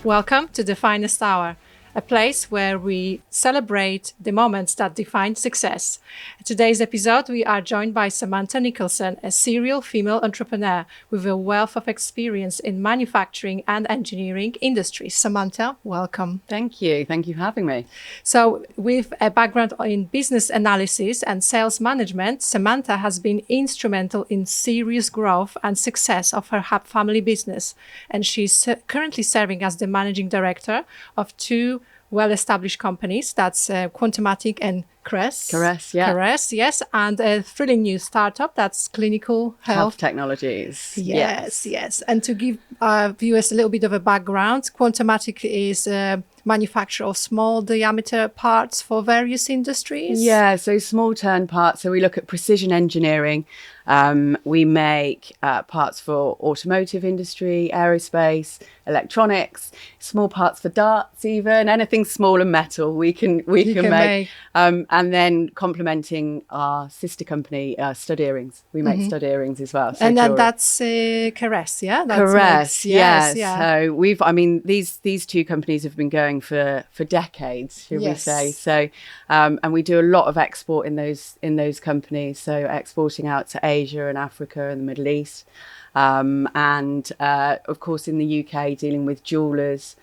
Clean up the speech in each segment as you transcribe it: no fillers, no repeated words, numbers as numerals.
Welcome to the Finest Hour, a place where we celebrate the moments that define success. In today's episode, we are joined by Samantha Nicholson, a serial female entrepreneur with a wealth of experience in manufacturing and engineering industries. Samantha, welcome. Thank you. Thank you for having me. So, with a background in business analysis and sales management, Samantha has been instrumental in serious growth and success of her family business. And she's currently serving as the managing director of two well-established companies. That's Quantumatic and Cress. Caress, yes. And a thrilling new startup, that's Clinical Health Technologies. Yes. And to give viewers a little bit of a background, Quantumatic is a manufacturer of small diameter parts for various industries. Yeah, so small turn parts. So we look at precision engineering. We make parts for automotive industry, aerospace, electronics, small parts for darts, even anything small and metal we can make. And then complementing our sister company, stud earrings. We make stud earrings as well. So and then that's Caress, yeah? Caress, yes. Yeah. So these two companies have been going for decades, should we say? So, and we do a lot of export in those companies. So exporting out to Asia and Africa and the Middle East, and of course in the UK dealing with jewelers,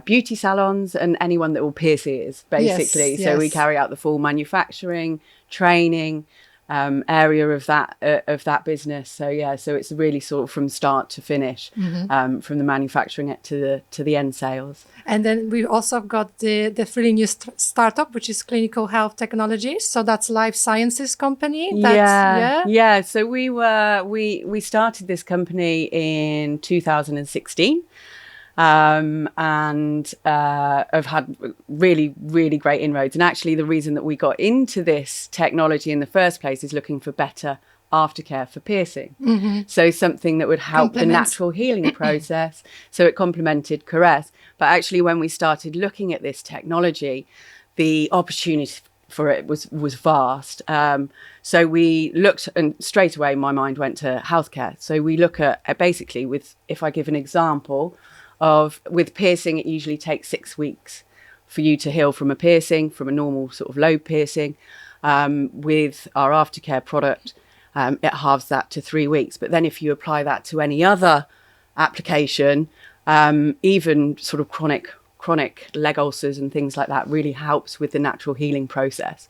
beauty salons, and anyone that will pierce ears, basically. Yes. So we carry out the full manufacturing, training area of that business. So it's really sort of from start to finish, from the manufacturing it to the end sales. And then we also got the thrilling new startup, which is Clinical Health Technologies. So that's life sciences company. Yeah. So we started this company in 2016. And have had really, really great inroads. And actually the reason that we got into this technology in the first place is looking for better aftercare for piercing. So something that would help the natural healing process. So it complemented Caress. But actually when we started looking at this technology, the opportunity for it was vast. So we looked, and straight away my mind went to healthcare. So we look at basically if I give an example, with piercing, it usually takes 6 weeks for you to heal from a piercing, from a normal sort of lobe piercing. With our aftercare product, it halves that to 3 weeks. But then if you apply that to any other application, even sort of chronic leg ulcers and things like that really helps with the natural healing process.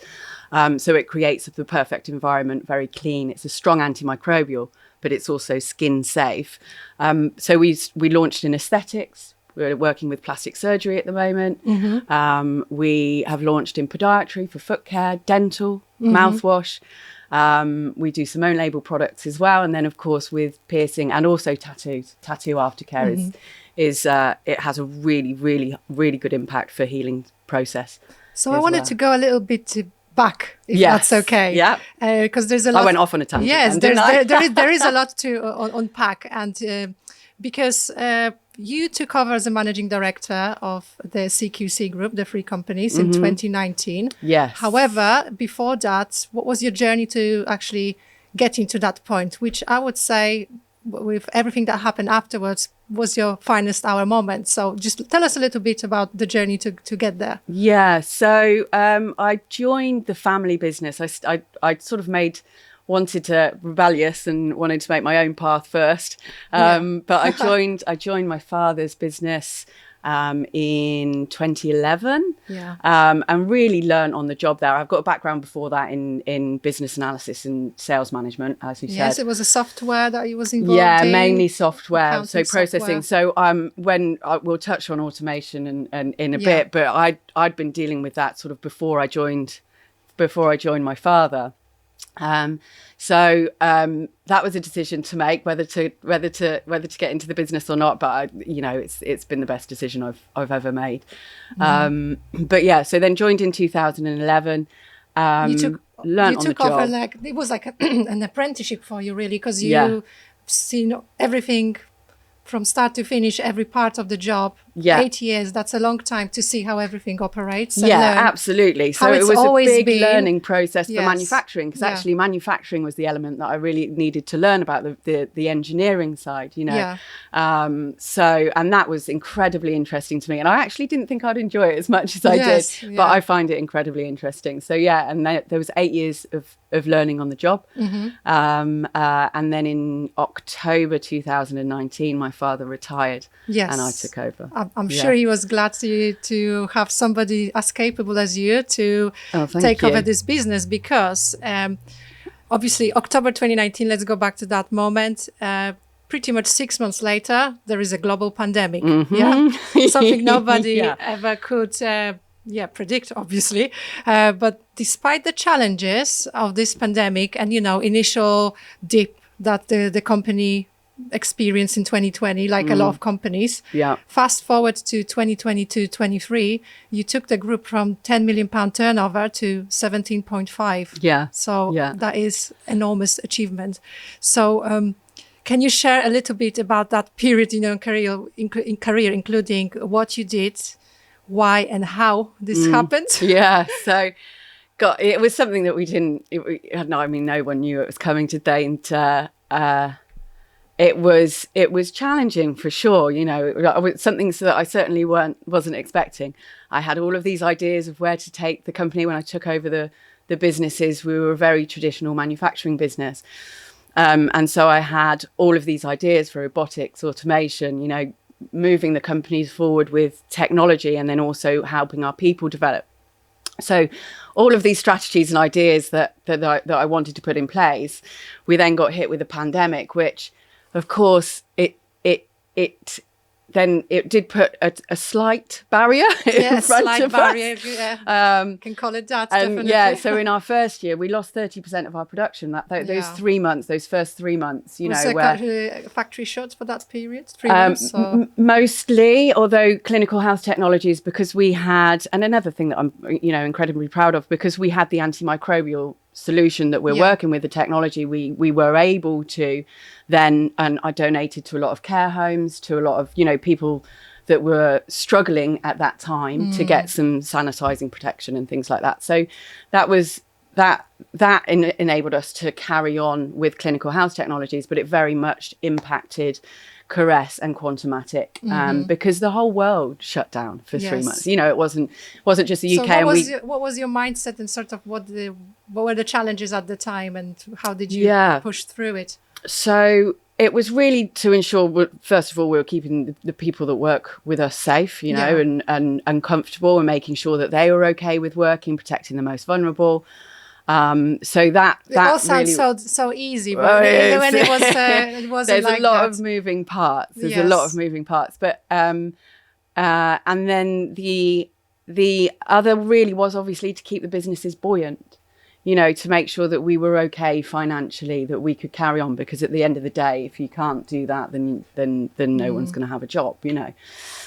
So it creates the perfect environment, very clean. It's a strong antimicrobial, but it's also skin safe. So we launched in aesthetics. We're working with plastic surgery at the moment. We have launched in podiatry for foot care, dental, mouthwash. We do some own label products as well. And then, of course, with piercing and also tattoos. Tattoo aftercare is it has a really, really, really good impact for healing process. So I wanted to go a little bit back, if that's okay. Yeah. Because there's a lot. I went off on a tangent. Yes, there is a lot to unpack, and because you took over as a managing director of the CQC Group, the three companies, in 2019. Yes. However, before that, what was your journey to actually getting to that point, which I would say, with everything that happened afterwards, was your finest hour moment? So just tell us a little bit about the journey to get there. Yeah, so I joined the family business. I sort of wanted to rebellious and wanted to make my own path first. But I joined my father's business in 2011, and really learned on the job there. I've got a background before that in business analysis and sales management, as you said. Yes, it was a software that you was involved in. Yeah, mainly software, so processing. Software. So when we'll touch on automation and in a bit, but I'd been dealing with that sort of before I joined my father. So that was a decision to make, whether to get into the business or not. But it's been the best decision I've ever made. But yeah, so then joined in 2011. You took on the job. over it was like an apprenticeship for you, really, because you've seen everything from start to finish, every part of the job. Yeah. 8 years, that's a long time to see how everything operates. And Yeah, learn absolutely. So how it it's was a always big been. learning process for Yes. manufacturing, because Yeah. actually manufacturing was the element that I really needed to learn about, the engineering side, you know. Yeah. And that was incredibly interesting to me. And I actually didn't think I'd enjoy it as much as I Yes, did, yeah. but I find it incredibly interesting. So yeah, and there was 8 years of learning on the job. Mm-hmm. And then in October 2019, my father retired. Yes. And I took over. I'm Yeah. sure he was glad to have somebody as capable as you to Thank take you. over this business, because obviously October 2019, let's go back to that moment. Pretty much 6 months later, there is a global pandemic. Mm-hmm. Yeah, something nobody Yeah. ever could predict, obviously. But despite the challenges of this pandemic and, initial dip that the company experienced in 2020, like a lot of companies, Yeah. fast forward to 2022-23, you took the group from £10 million turnover to 17.5. Yeah. So Yeah. that is enormous achievement. So can you share a little bit about that period in your career, including what you did, why and how this happened? Yeah. So, God, it was something that no one knew it was coming today. And it was challenging for sure. It was something that I certainly wasn't expecting. I had all of these ideas of where to take the company when I took over the businesses. We were a very traditional manufacturing business. And so I had all of these ideas for robotics, automation, moving the companies forward with technology, and then also helping our people develop. So all of these strategies and ideas that I wanted to put in place, we then got hit with the pandemic, which, of course, it did put a slight barrier in front of us. Yeah. Can call it that, definitely. Yeah, so in our first year, we lost 30% of our production. Those 3 months, those first 3 months, Was there factory shuts for that period? 3 months? Mostly, although clinical health technologies, because we had, and another thing that I'm, incredibly proud of, because we had the antimicrobial solution that we're working with, the technology, we were able to then, and I donated to a lot of care homes, to a lot of, people that were struggling at that time to get some sanitizing protection and things like that. So that enabled us to carry on with clinical health technologies, but it very much impacted Caress and Quantumatic, because the whole world shut down for 3 months. It wasn't just the UK. So what was your mindset, and sort of what were the challenges at the time, and how did you push through it? So it was really to ensure, first of all, we were keeping the people that work with us safe, and comfortable, and making sure that they were okay with working, protecting the most vulnerable. So that all really sounds so easy, but when it wasn't. There's like a lot that. of moving parts. There's a lot of moving parts, but and then the other really was obviously to keep the businesses buoyant, to make sure that we were okay financially, that we could carry on, because at the end of the day, if you can't do that, then no one's going to have a job,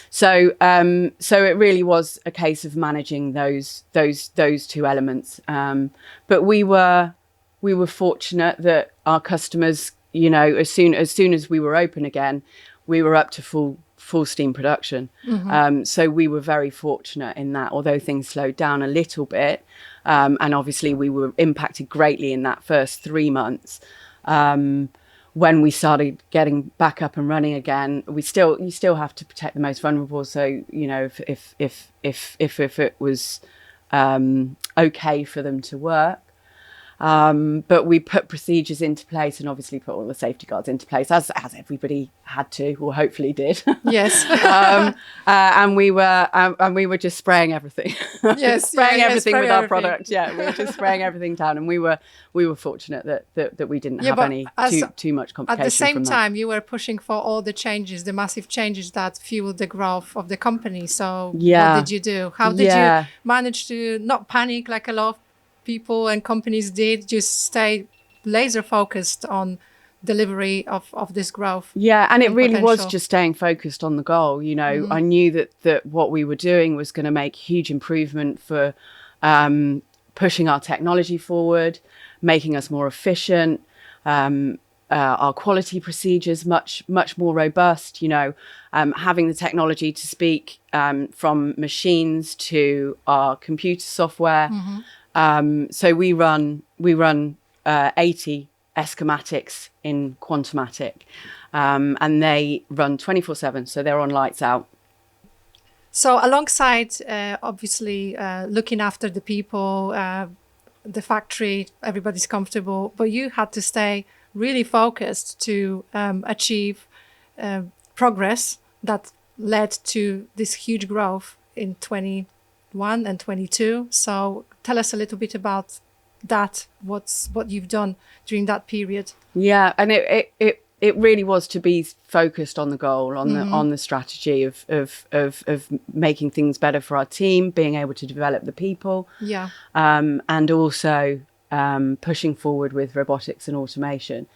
So it really was a case of managing those two elements. But we were fortunate that our customers, as soon as we were open again, we were up to full steam production. So we were very fortunate in that, although things slowed down a little bit, and obviously we were impacted greatly in that first 3 months. When we started getting back up and running again, you still have to protect the most vulnerable. So if it was okay for them to work, but we put procedures into place, and obviously put all the safety guards into place, as everybody had to, or hopefully did. Yes. And we were just spraying everything. Spraying everything with our product. Yeah, we were just spraying everything down, and we were fortunate that we didn't have any too much complication. At the same time, you were pushing for all the changes, the massive changes that fueled the growth of the company. So what did you do? How did you manage to not panic like a lot of people and companies did, just stay laser focused on delivery of this growth? And it really was just staying focused on the goal. I knew that what we were doing was going to make huge improvement for pushing our technology forward, making us more efficient, our quality procedures much more robust, having the technology to speak from machines to our computer software. So we run 80 schematics in Quantomatic, and they run 24/7, so they're on lights out. So alongside, obviously, looking after the people, the factory, everybody's comfortable, but you had to stay really focused to achieve progress that led to this huge growth in 21 and 22. So tell us a little bit about that, what you've done during that period. Yeah, and it really was to be focused on the goal, on the strategy of making things better for our team, being able to develop the people, and also pushing forward with robotics and automation.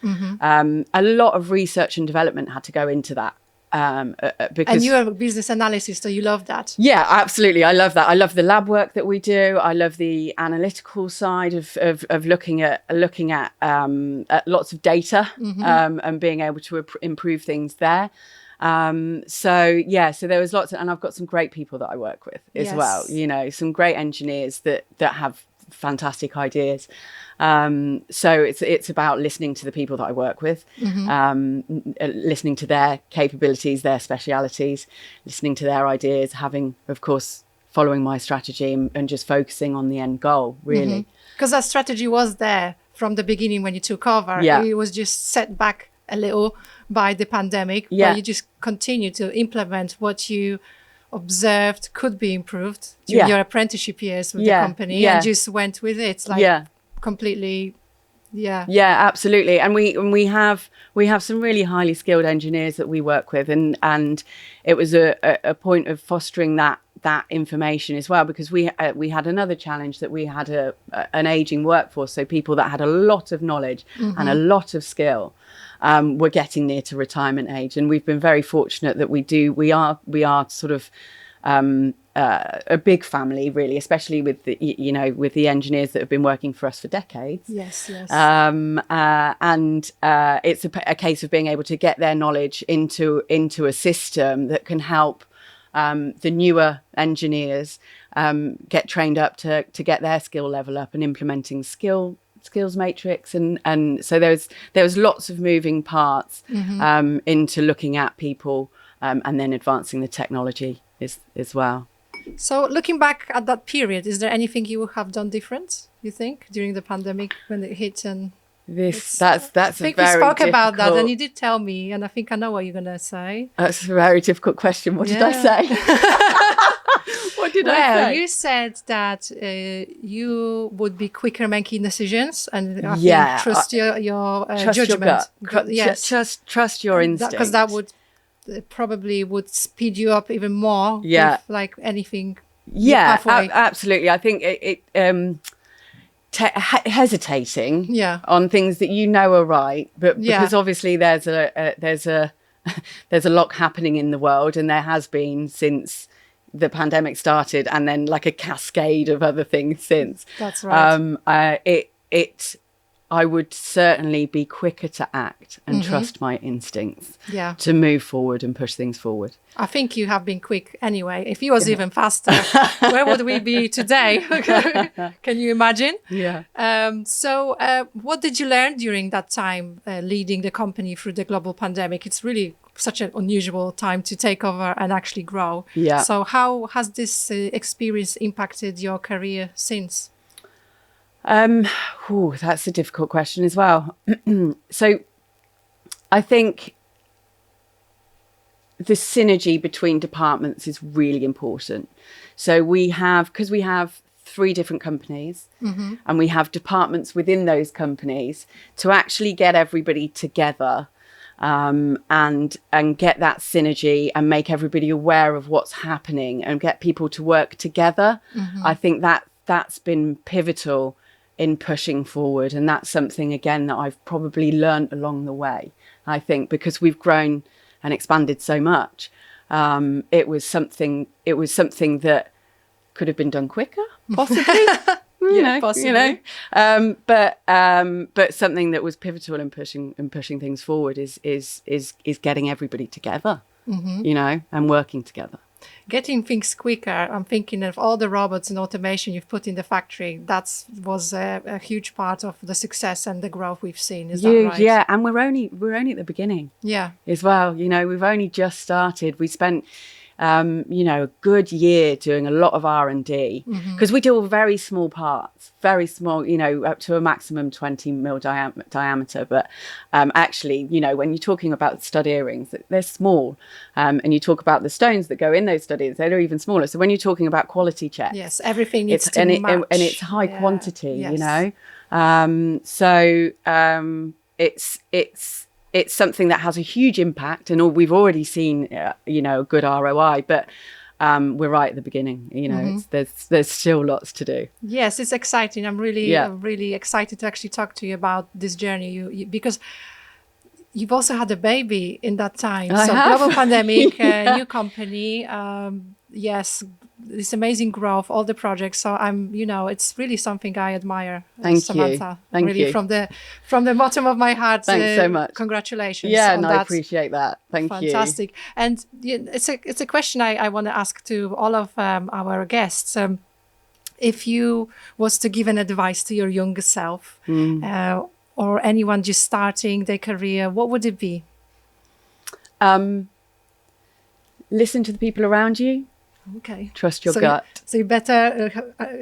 A lot of research and development had to go into that. Because, and you are a business analyst, so you love that. Yeah, absolutely. I love that. I love the lab work that we do. I love the analytical side of looking at lots of data and being able to improve things there. So there was lots and I've got some great people that I work with as well. Some great engineers that have fantastic ideas. So it's about listening to the people that I work with, listening to their capabilities, their specialities, listening to their ideas, having, of course, following my strategy and just focusing on the end goal, really. Because that strategy was there from the beginning when you took over. It was just set back a little by the pandemic, but you just continue to implement what you observed could be improved during your apprenticeship years with the company and just went with it completely. Absolutely. And we have some really highly skilled engineers that we work with, and it was a point of fostering that information as well, because we had another challenge, that we had an aging workforce, so people that had a lot of knowledge and a lot of skill were getting near to retirement age. And we've been very fortunate that we are sort of a big family, really, especially with the engineers that have been working for us for decades. Yes. And it's a case of being able to get their knowledge into a system that can help the newer engineers get trained up to get their skill level up, and implementing skills matrix, and so there was lots of moving parts into looking at people and then advancing the technology as well. So looking back at that period, is there anything you would have done different, you think, during the pandemic when it hit? And that's I think we spoke about that, and you did tell me, and I think I know what you're going to say. That's a very difficult question. What did I say? What did I say? Well, you said that you would be quicker making decisions, and I think trust your judgment. Your gut. Trust your instinct. Because that would probably would speed you up even more. With, like anything. Yeah, absolutely. I think hesitating on things that are right, but because obviously there's a lot happening in the world, and there has been since the pandemic started, and then like a cascade of other things since. That's right. I would certainly be quicker to act and trust my instincts to move forward and push things forward. I think you have been quick anyway. If you was even faster, where would we be today? Can you imagine? So what did you learn during that time leading the company through the global pandemic? It's really such an unusual time to take over and actually grow. So how has this experience impacted your career since? That's a difficult question as well. So I think the synergy between departments is really important. So because we have 3 different companies and we have departments within those companies, to actually get everybody together and get that synergy and make everybody aware of what's happening and get people to work together. I think that's been pivotal in pushing forward, and that's something again that I've probably learned along the way. I think because we've grown and expanded so much, it was something that could have been done quicker, possibly, possibly. But something that was pivotal in pushing things forward is getting everybody together, and working together. Getting things quicker. I'm thinking of all the robots and automation you've put in the factory. That was a huge part of the success and the growth we've seen. Is that right? Yeah, and we're only at the beginning. Yeah, as well. We've only just started. We spent a good year doing a lot of R&D because we do very small parts, very small, up to a maximum 20 mil diameter. But actually, when you're talking about stud earrings, they're small. And you talk about the stones that go in those stud earrings, they're even smaller. So when you're talking about quality checks, yes, everything needs to match. And it's high quantity, yes. It's something that has a huge impact, and we've already seen, a good ROI. But we're right at the beginning. There's still lots to do. Yes, it's exciting. I'm really excited to actually talk to you about this journey. Because you've also had a baby in that time. Global pandemic, new company. Yes, this amazing growth, all the projects. So it's really something I admire. Thank Samantha. you. Thank you. From the bottom of my heart. Thanks so much. Congratulations. Yeah, I appreciate that. Thank you. Fantastic. And it's a question I want to ask to all of our guests. If you was to give an advice to your younger self, or anyone just starting their career, what would it be? Listen to the people around you. Okay. Trust your gut. So you better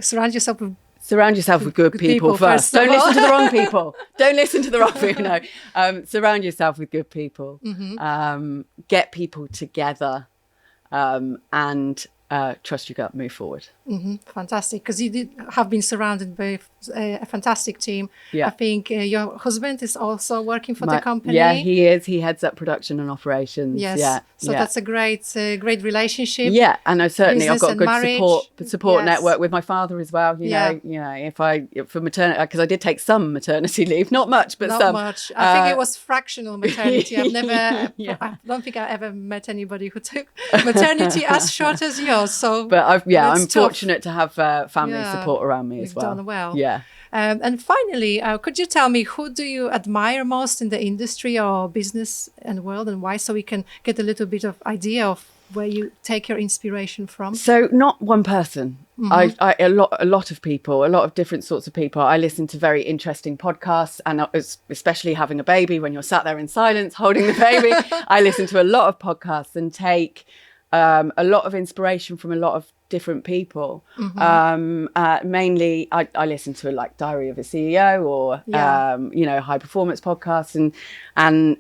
surround yourself with good people first. Don't listen to the wrong people. Don't listen to the wrong people. No. Surround yourself with good people. Get people together, and trust your gut. Move forward. Fantastic, because you have been surrounded by a fantastic team. Yeah. I think your husband is also working for the company. Yeah, he is. He heads up production and operations. Yes. Yeah. So that's a great relationship. Yeah, and I've got a good support Yes. network with my father as well. You know, if for maternity, because I did take some maternity leave, not much, but not some. much. I think it was fractional maternity. I don't think I ever met anybody who took maternity as short as yours. So, but I'm tough. fortunate to have family support around me as well. You've done well. Yeah. And finally, could you tell me who do you admire most in the industry or business and world, and why, so we can get a little bit of idea of where you take your inspiration from? So not one person. A lot of people, a lot of different sorts of people. I listen to very interesting podcasts, and especially having a baby, when you're sat there in silence holding the baby, I listen to a lot of podcasts and take a lot of inspiration from a lot of different people. Mainly I listen to like Diary of a CEO or high performance podcasts, and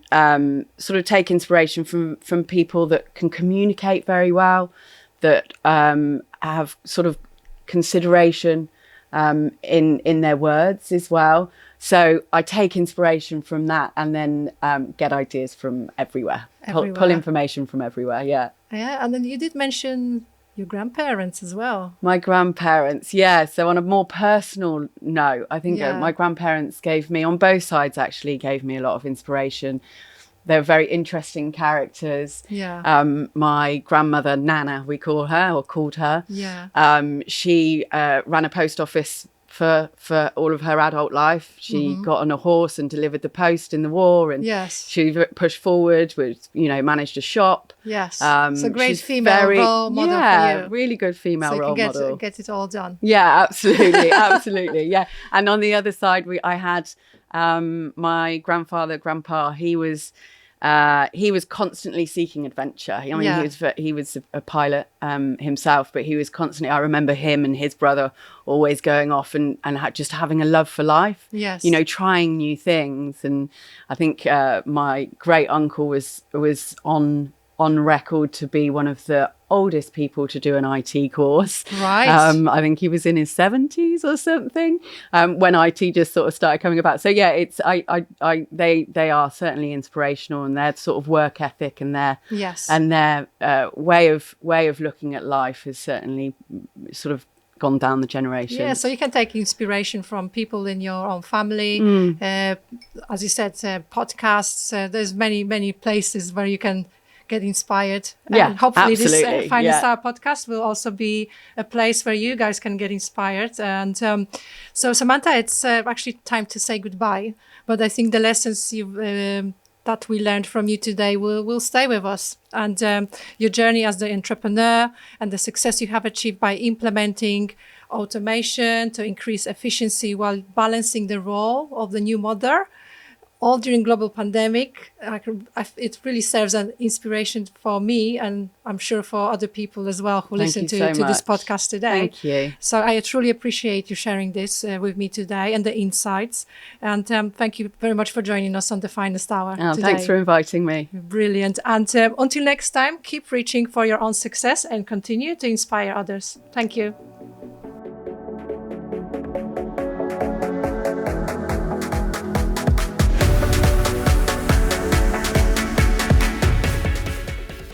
sort of take inspiration from people that can communicate very well, that have sort of consideration in their words as well. So I take inspiration from that, and then get ideas from everywhere. Pull information from everywhere. Yeah, and then you did mention your grandparents as well. My grandparents, yeah. So on a more personal note, I think my grandparents gave me, on both sides actually, gave me a lot of inspiration. They're very interesting characters. Yeah. My grandmother, Nana, we called her. Yeah. She ran a post office for all of her adult life. She got on a horse and delivered the post in the war, and she pushed forward, managed a shop. Yes. So great female role model for you. Really good female role model. So you can get it all done. Yeah, absolutely. Yeah. And on the other side, I had my grandpa. He was constantly seeking adventure. I mean, he was a pilot himself, but he was constantly, I remember him and his brother always going off and just having a love for life. Yes. Trying new things. And I think my great uncle was on record to be one of the oldest people to do an IT course. Right. I think he was in his 70s or something when IT just sort of started coming about. So yeah, they are certainly inspirational, and their sort of work ethic and their way of looking at life has certainly sort of gone down the generation. Yeah, so you can take inspiration from people in your own family. As you said, podcasts. There's many places where you can get inspired. Yeah, And hopefully absolutely. this Finest Hour podcast will also be a place where you guys can get inspired. And so Samantha, it's actually time to say goodbye. But I think the lessons that we learned from you today will stay with us. And your journey as the entrepreneur and the success you have achieved by implementing automation to increase efficiency while balancing the role of the new mother, all during global pandemic, it really serves an inspiration for me, and I'm sure for other people as well who listen to this podcast today. Thank you. So I truly appreciate you sharing this with me today and the insights. And thank you very much for joining us on the Finest Hour today. Thanks for inviting me. Brilliant. And until next time, keep reaching for your own success and continue to inspire others. Thank you.